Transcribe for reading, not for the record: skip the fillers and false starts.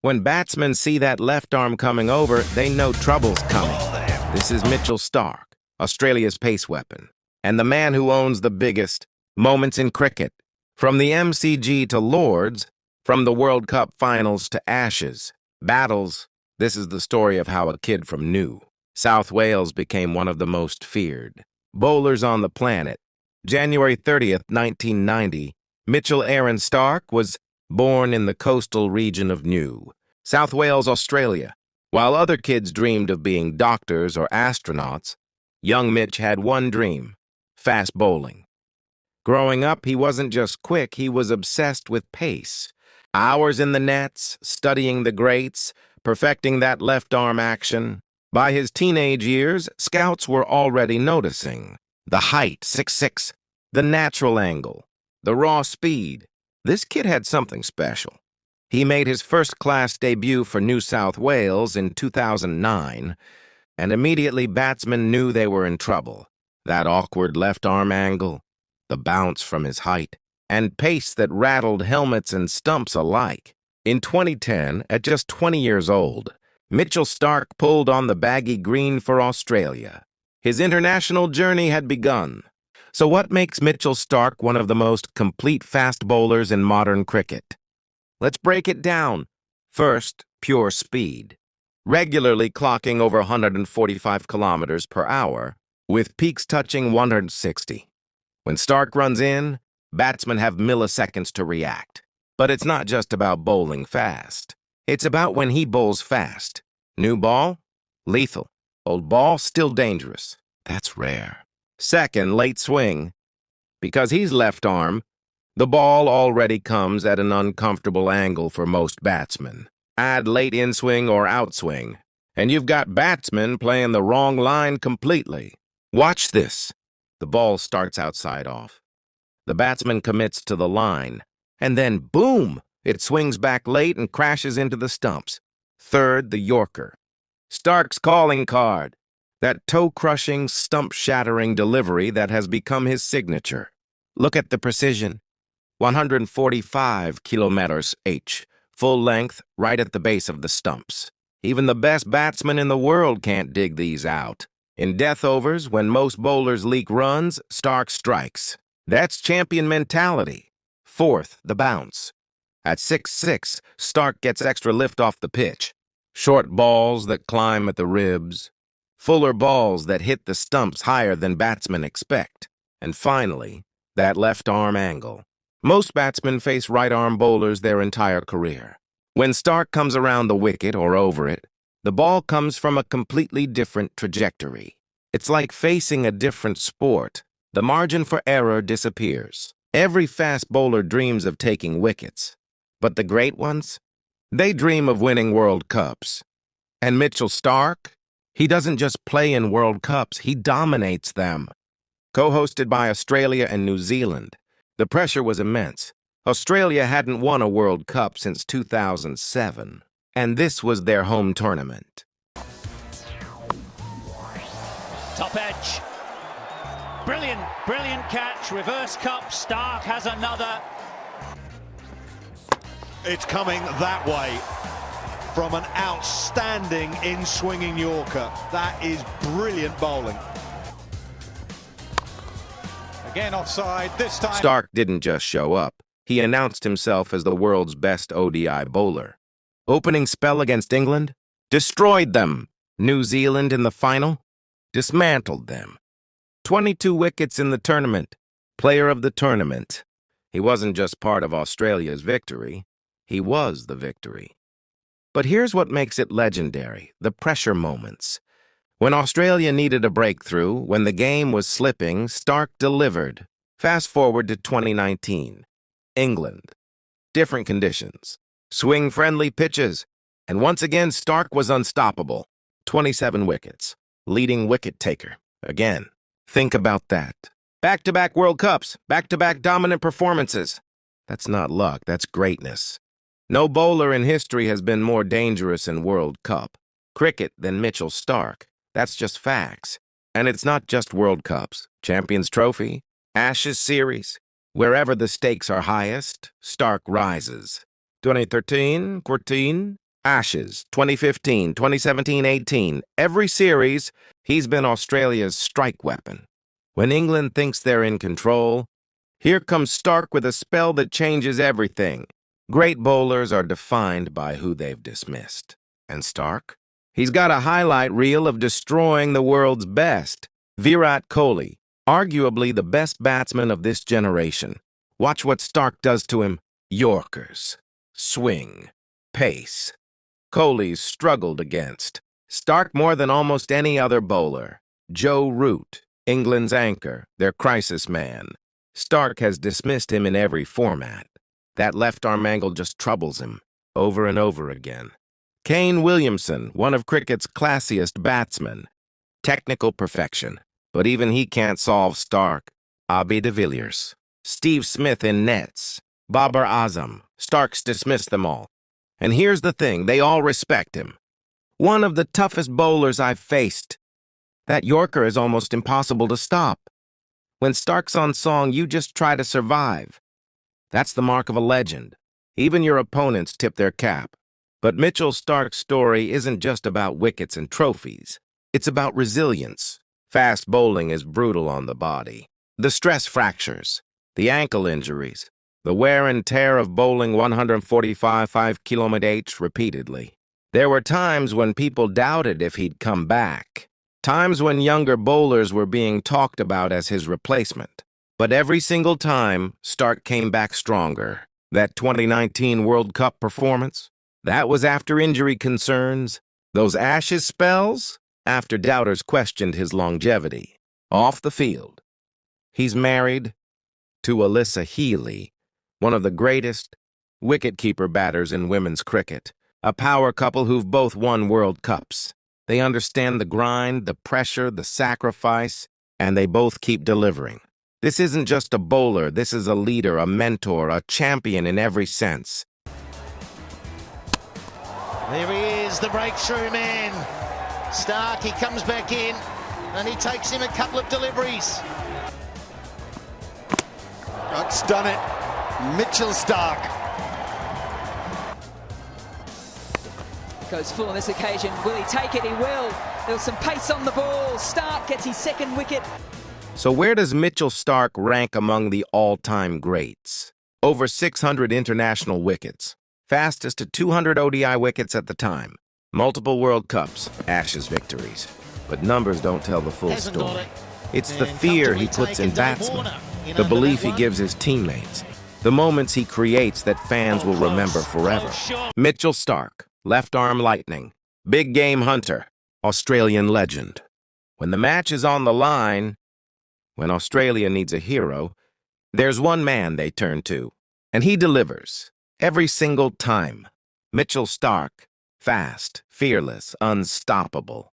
When batsmen see that left arm coming over, they know trouble's coming. This is Mitchell Starc, Australia's pace weapon, and the man who owns the biggest moments in cricket. From the MCG to Lords, from the World Cup finals to Ashes, battles, this is the story of how a kid from New South Wales became one of the most feared bowlers on the planet. January 30th, 1990, Mitchell Aaron Starc was born in the coastal region of New South Wales, Australia. While other kids dreamed of being doctors or astronauts, young Mitch had one dream: fast bowling. Growing up, he wasn't just quick, he was obsessed with pace. Hours in the nets, studying the greats, perfecting that left-arm action. By his teenage years, scouts were already noticing the height, 6'6", the natural angle, the raw speed. This kid had something special. He made his first-class debut for New South Wales in 2009, and immediately batsmen knew they were in trouble. That awkward left-arm angle, the bounce from his height, and pace that rattled helmets and stumps alike. In 2010, at just 20 years old, Mitchell Starc pulled on the baggy green for Australia. His international journey had begun. So what makes Mitchell Starc one of the most complete fast bowlers in modern cricket? Let's break it down. First, pure speed. Regularly clocking over 145 kilometers per hour, with peaks touching 160. When Starc runs in, batsmen have milliseconds to react. But it's not just about bowling fast. It's about when he bowls fast. New ball? Lethal. Old ball? Still dangerous. That's rare. Second, late swing. Because he's left arm, the ball already comes at an uncomfortable angle for most batsmen. Add late in-swing or outswing, and you've got batsmen playing the wrong line completely. Watch this. The ball starts outside off. The batsman commits to the line, and then boom! It swings back late and crashes into the stumps. Third, the Yorker. Starc's calling card. That toe-crushing, stump-shattering delivery that has become his signature. Look at the precision. 145 kilometers H, full length, right at the base of the stumps. Even the best batsman in the world can't dig these out. In death overs, when most bowlers leak runs, Starc strikes. That's champion mentality. Fourth, the bounce. At 6'6", Starc gets extra lift off the pitch. Short balls that climb at the ribs. Fuller balls that hit the stumps higher than batsmen expect. And finally, that left-arm angle. Most batsmen face right-arm bowlers their entire career. When Starc comes around the wicket or over it, the ball comes from a completely different trajectory. It's like facing a different sport. The margin for error disappears. Every fast bowler dreams of taking wickets. But the great ones? They dream of winning World Cups. And Mitchell Starc? He doesn't just play in World Cups, he dominates them. Co-hosted by Australia and New Zealand, the pressure was immense. Australia hadn't won a World Cup since 2007, and this was their home tournament. Top edge. Brilliant, brilliant catch. Reverse cup. Starc has another. It's coming that way from an outstanding in-swinging Yorker. That is brilliant bowling. Again offside, this time. Starc didn't just show up. He announced himself as the world's best ODI bowler. Opening spell against England? Destroyed them. New Zealand in the final? Dismantled them. 22 wickets in the tournament. Player of the tournament. He wasn't just part of Australia's victory. He was the victory. But here's what makes it legendary, the pressure moments. When Australia needed a breakthrough, when the game was slipping, Starc delivered. Fast forward to 2019. England. Different conditions. Swing-friendly pitches. And once again, Starc was unstoppable. 27 wickets. Leading wicket-taker. Again. Think about that. Back-to-back World Cups. Back-to-back dominant performances. That's not luck, that's greatness. No bowler in history has been more dangerous in World Cup cricket than Mitchell Starc. That's just facts. And it's not just World Cups. Champions Trophy, Ashes Series. Wherever the stakes are highest, Starc rises. 2013, 14, Ashes, 2015, 2017, 18. Every series, he's been Australia's strike weapon. When England thinks they're in control, here comes Starc with a spell that changes everything. Great bowlers are defined by who they've dismissed. And Starc? He's got a highlight reel of destroying the world's best. Virat Kohli, arguably the best batsman of this generation. Watch what Starc does to him. Yorkers, swing, pace. Kohli's struggled against Starc more than almost any other bowler. Joe Root, England's anchor, their crisis man. Starc has dismissed him in every format. That left-arm angle just troubles him, over and over again. Kane Williamson, one of cricket's classiest batsmen. Technical perfection, but even he can't solve Starc. Abhi de Villiers, Steve Smith in nets, Babar Azam. Starc's dismissed them all. And here's the thing, they all respect him. One of the toughest bowlers I've faced. That Yorker is almost impossible to stop. When Starc's on song, you just try to survive. That's the mark of a legend. Even your opponents tip their cap. But Mitchell Starc's story isn't just about wickets and trophies. It's about resilience. Fast bowling is brutal on the body. The stress fractures, the ankle injuries, the wear and tear of bowling 145 km/h repeatedly. There were times when people doubted if he'd come back. Times when younger bowlers were being talked about as his replacement. But every single time, Starc came back stronger. That 2019 World Cup performance, that was after injury concerns. Those Ashes spells, after doubters questioned his longevity. Off the field, he's married to Alyssa Healy, one of the greatest wicket-keeper batters in women's cricket. A power couple who've both won World Cups. They understand the grind, the pressure, the sacrifice, and they both keep delivering. This isn't just a bowler, this is a leader, a mentor, a champion in every sense. There he is, the breakthrough man. Starc, he comes back in, and he takes him a couple of deliveries. Starc's done it. Mitchell Starc. Goes full on this occasion. Will he take it? He will. There was some pace on the ball. Starc gets his second wicket. So where does Mitchell Starc rank among the all-time greats? Over 600 international wickets. Fastest to 200 ODI wickets at the time. Multiple World Cups, Ashes victories. But numbers don't tell the full story. It's the fear he puts in batsmen, the belief he gives his teammates, the moments he creates that fans will remember forever. Mitchell Starc, left-arm lightning, big game hunter, Australian legend. When the match is on the line, when Australia needs a hero, there's one man they turn to, and he delivers every single time. Mitchell Starc, fast, fearless, unstoppable.